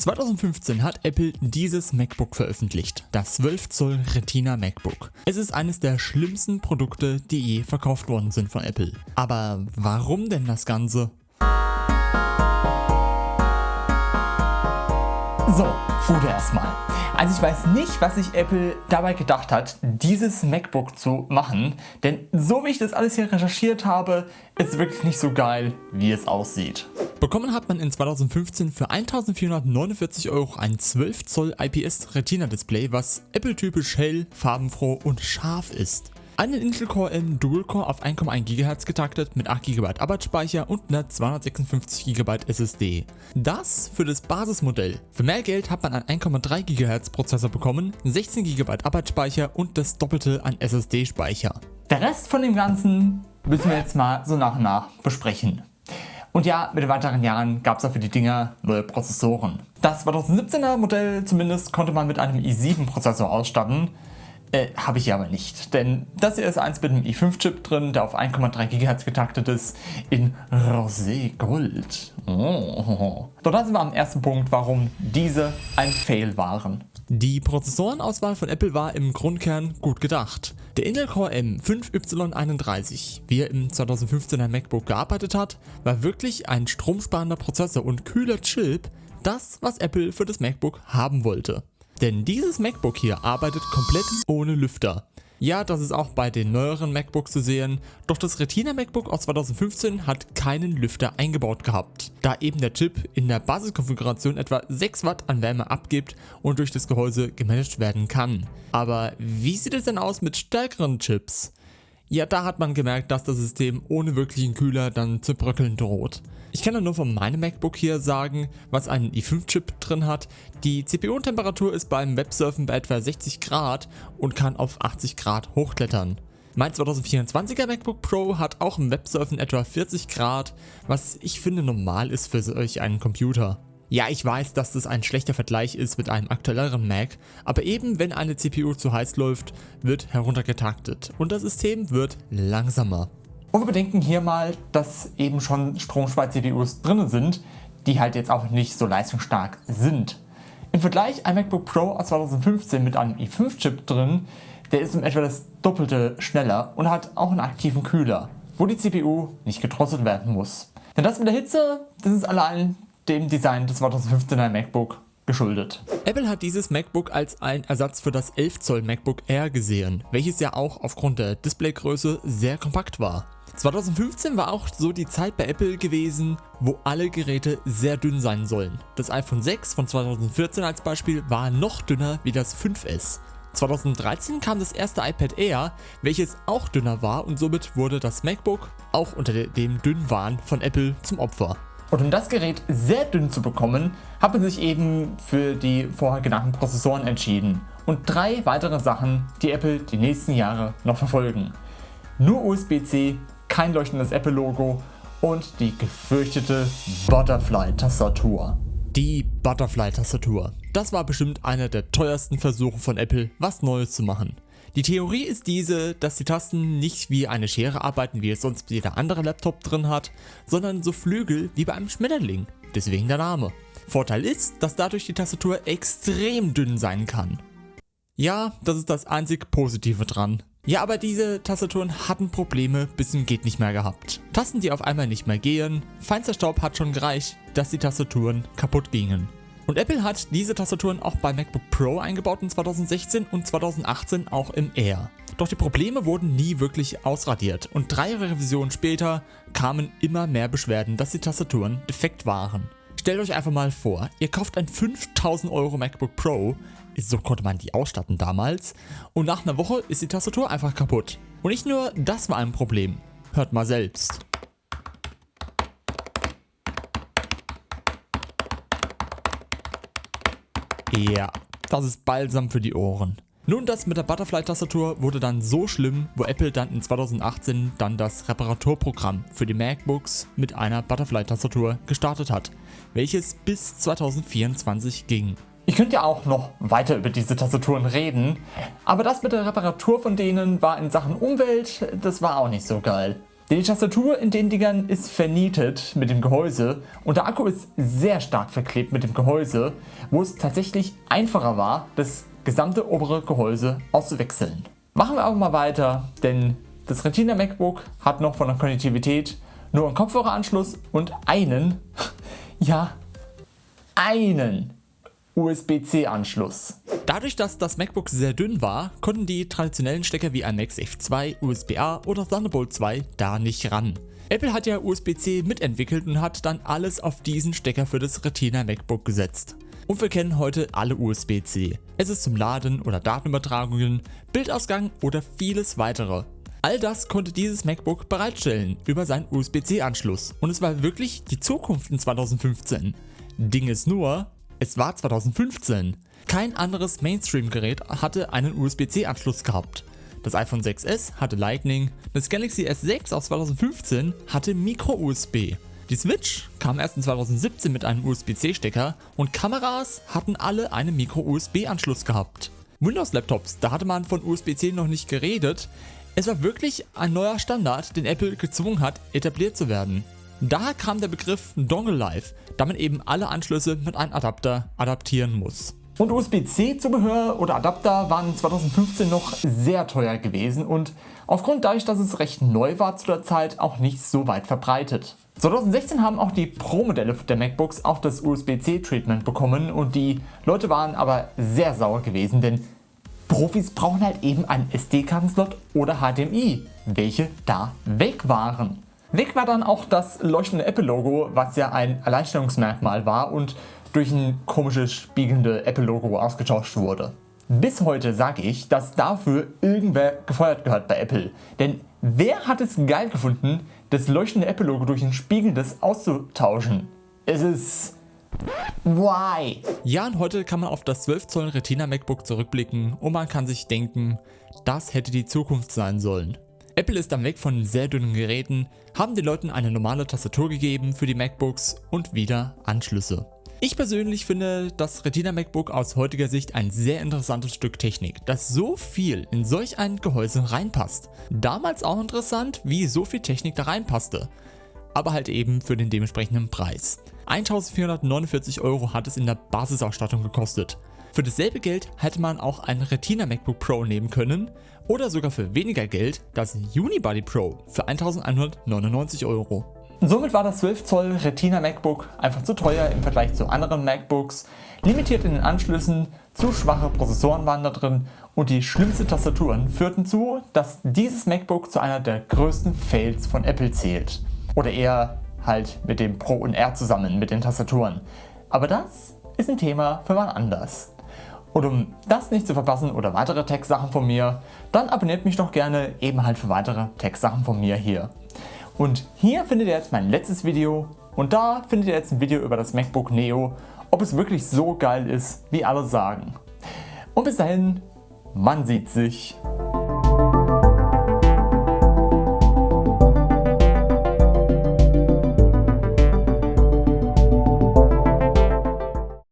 2015 hat Apple dieses MacBook veröffentlicht, das 12 Zoll Retina MacBook. Es ist eines der schlimmsten Produkte, die je verkauft worden sind von Apple. Aber warum denn das Ganze? So, Fude erstmal. Also ich weiß nicht, was sich Apple dabei gedacht hat, dieses MacBook zu machen, denn so wie ich das alles hier recherchiert habe, ist es wirklich nicht so geil, wie es aussieht. Bekommen hat man in 2015 für 1.449 € ein 12 Zoll IPS Retina Display, was Apple-typisch hell, farbenfroh und scharf ist. Einen Intel Core M Dual-Core auf 1,1 GHz getaktet mit 8 GB Arbeitsspeicher und einer 256 GB SSD. Das für das Basismodell. Für mehr Geld hat man einen 1,3 GHz Prozessor bekommen, 16 GB Arbeitsspeicher und das Doppelte an SSD-Speicher. Der Rest von dem Ganzen müssen wir jetzt mal so nach und nach besprechen. Und ja, mit den weiteren Jahren gab es auch für die Dinger neue Prozessoren. Das 2017er Modell zumindest konnte man mit einem i7 Prozessor ausstatten. Habe ich hier aber nicht, denn das hier ist eins mit einem i5-Chip drin, der auf 1,3 GHz getaktet ist, in Rosé Gold. Oh. Doch da sind wir am ersten Punkt, warum diese ein Fail waren. Die Prozessorenauswahl von Apple war im Grundkern gut gedacht. Der Intel Core M5Y31, wie er im 2015er MacBook gearbeitet hat, war wirklich ein stromsparender Prozessor und kühler Chip, das, was Apple für das MacBook haben wollte. Denn dieses MacBook hier arbeitet komplett ohne Lüfter. Ja, das ist auch bei den neueren MacBooks zu sehen, doch das Retina MacBook aus 2015 hat keinen Lüfter eingebaut gehabt, da eben der Chip in der Basiskonfiguration etwa 6 Watt an Wärme abgibt und durch das Gehäuse gemanagt werden kann. Aber wie sieht es denn aus mit stärkeren Chips? Ja, da hat man gemerkt, dass das System ohne wirklichen Kühler dann zu bröckeln droht. Ich kann nur von meinem MacBook hier sagen, was einen i5-Chip drin hat. Die CPU-Temperatur ist beim Websurfen bei etwa 60 Grad und kann auf 80 Grad hochklettern. Mein 2024er MacBook Pro hat auch im Websurfen etwa 40 Grad, was ich finde normal ist für solch einen Computer. Ja, ich weiß, dass das ein schlechter Vergleich ist mit einem aktuelleren Mac, aber eben wenn eine CPU zu heiß läuft, wird heruntergetaktet und das System wird langsamer. Und wir bedenken hier mal, dass eben schon Stromspar-CPUs drin sind, die halt jetzt auch nicht so leistungsstark sind. Im Vergleich ein MacBook Pro aus 2015 mit einem i5-Chip drin, der ist um etwa das Doppelte schneller und hat auch einen aktiven Kühler, wo die CPU nicht gedrosselt werden muss. Denn das mit der Hitze, das ist allein dem Design des 2015er MacBook geschuldet. Apple hat dieses MacBook als ein Ersatz für das 11 Zoll MacBook Air gesehen, welches ja auch aufgrund der Displaygröße sehr kompakt war. 2015 war auch so die Zeit bei Apple gewesen, wo alle Geräte sehr dünn sein sollen. Das iPhone 6 von 2014 als Beispiel war noch dünner wie das 5S. 2013 kam das erste iPad Air, welches auch dünner war und somit wurde das MacBook auch unter dem Dünnwahn von Apple zum Opfer. Und um das Gerät sehr dünn zu bekommen, hat man sich eben für die vorher genannten Prozessoren entschieden. Und 3 weitere Sachen, die Apple die nächsten Jahre noch verfolgen. Nur USB-C, kein leuchtendes Apple-Logo und die gefürchtete Butterfly-Tastatur. Die Butterfly-Tastatur. Das war bestimmt einer der teuersten Versuche von Apple, was Neues zu machen. Die Theorie ist diese, dass die Tasten nicht wie eine Schere arbeiten, wie es sonst jeder andere Laptop drin hat, sondern so Flügel wie bei einem Schmetterling. Deswegen der Name. Vorteil ist, dass dadurch die Tastatur extrem dünn sein kann. Ja, das ist das einzig Positive dran. Ja, aber diese Tastaturen hatten Probleme bis zum geht nicht mehr gehabt. Tasten, die auf einmal nicht mehr gehen, feinster Staub hat schon gereicht, dass die Tastaturen kaputt gingen. Und Apple hat diese Tastaturen auch bei MacBook Pro eingebaut in 2016 und 2018 auch im Air. Doch die Probleme wurden nie wirklich ausradiert und 3 Revisionen später kamen immer mehr Beschwerden, dass die Tastaturen defekt waren. Stellt euch einfach mal vor, ihr kauft ein 5.000 € MacBook Pro, so konnte man die ausstatten damals, und nach einer Woche ist die Tastatur einfach kaputt. Und nicht nur das war ein Problem, hört mal selbst. Ja, das ist Balsam für die Ohren. Nun, das mit der Butterfly-Tastatur wurde dann so schlimm, wo Apple dann in 2018 dann das Reparaturprogramm für die MacBooks mit einer Butterfly-Tastatur gestartet hat, welches bis 2024 ging. Ich könnte ja auch noch weiter über diese Tastaturen reden, aber das mit der Reparatur von denen war in Sachen Umwelt, das war auch nicht so geil. Denn die Tastatur in den Dingern ist vernietet mit dem Gehäuse und der Akku ist sehr stark verklebt mit dem Gehäuse, wo es tatsächlich einfacher war, das gesamte obere Gehäuse auszuwechseln. Machen wir aber mal weiter, denn das Retina MacBook hat noch von der Konnektivität nur einen Kopfhöreranschluss und einen USB-C-Anschluss. Dadurch, dass das MacBook sehr dünn war, konnten die traditionellen Stecker wie ein MagSafe 2, USB-A oder Thunderbolt 2 da nicht ran. Apple hat ja USB-C mitentwickelt und hat dann alles auf diesen Stecker für das Retina MacBook gesetzt. Und wir kennen heute alle USB-C. Es ist zum Laden oder Datenübertragungen, Bildausgang oder vieles weitere. All das konnte dieses MacBook bereitstellen über seinen USB-C-Anschluss und es war wirklich die Zukunft in 2015. Ding ist nur, es war 2015. Kein anderes Mainstream-Gerät hatte einen USB-C-Anschluss gehabt. Das iPhone 6s hatte Lightning, das Galaxy S6 aus 2015 hatte Micro-USB. Die Switch kam erst in 2017 mit einem USB-C-Stecker und Kameras hatten alle einen Micro-USB-Anschluss gehabt. Windows-Laptops, da hatte man von USB-C noch nicht geredet. Es war wirklich ein neuer Standard, den Apple gezwungen hat, etabliert zu werden. Daher kam der Begriff Dongle Life, da man eben alle Anschlüsse mit einem Adapter adaptieren muss. Und USB-C-Zubehör oder Adapter waren 2015 noch sehr teuer gewesen und aufgrund dadurch, dass es recht neu war zu der Zeit, auch nicht so weit verbreitet. 2016 haben auch die Pro-Modelle der MacBooks auch das USB-C-Treatment bekommen und die Leute waren aber sehr sauer gewesen, denn Profis brauchen halt eben einen SD-Kartenslot oder HDMI, welche da weg waren. Weg war dann auch das leuchtende Apple-Logo, was ja ein Alleinstellungsmerkmal war und durch ein komisches spiegelnde Apple-Logo ausgetauscht wurde. Bis heute sage ich, dass dafür irgendwer gefeuert gehört bei Apple. Denn wer hat es geil gefunden, das leuchtende Apple-Logo durch ein spiegelndes auszutauschen? Es ist... Why? Ja, und heute kann man auf das 12 Zoll Retina MacBook zurückblicken und man kann sich denken, das hätte die Zukunft sein sollen. Apple ist dann weg von sehr dünnen Geräten, haben den Leuten eine normale Tastatur gegeben für die MacBooks und wieder Anschlüsse. Ich persönlich finde das Retina MacBook aus heutiger Sicht ein sehr interessantes Stück Technik, das so viel in solch ein Gehäuse reinpasst. Damals auch interessant, wie so viel Technik da reinpasste, aber halt eben für den dementsprechenden Preis. 1.449 € hat es in der Basisausstattung gekostet. Für dasselbe Geld hätte man auch ein Retina MacBook Pro nehmen können oder sogar für weniger Geld das Unibody Pro für 1.199 €. Somit war das 12 Zoll Retina MacBook einfach zu teuer im Vergleich zu anderen MacBooks, limitiert in den Anschlüssen, zu schwache Prozessoren waren da drin und die schlimmsten Tastaturen führten zu, dass dieses MacBook zu einer der größten Fails von Apple zählt. Oder eher halt mit dem Pro und R zusammen mit den Tastaturen. Aber das ist ein Thema für wann anders. Und um das nicht zu verpassen oder weitere Tech-Sachen von mir, dann abonniert mich doch gerne eben halt für weitere Tech-Sachen von mir hier. Und hier findet ihr jetzt mein letztes Video und da findet ihr jetzt ein Video über das MacBook Neo, ob es wirklich so geil ist, wie alle sagen. Und bis dahin, man sieht sich.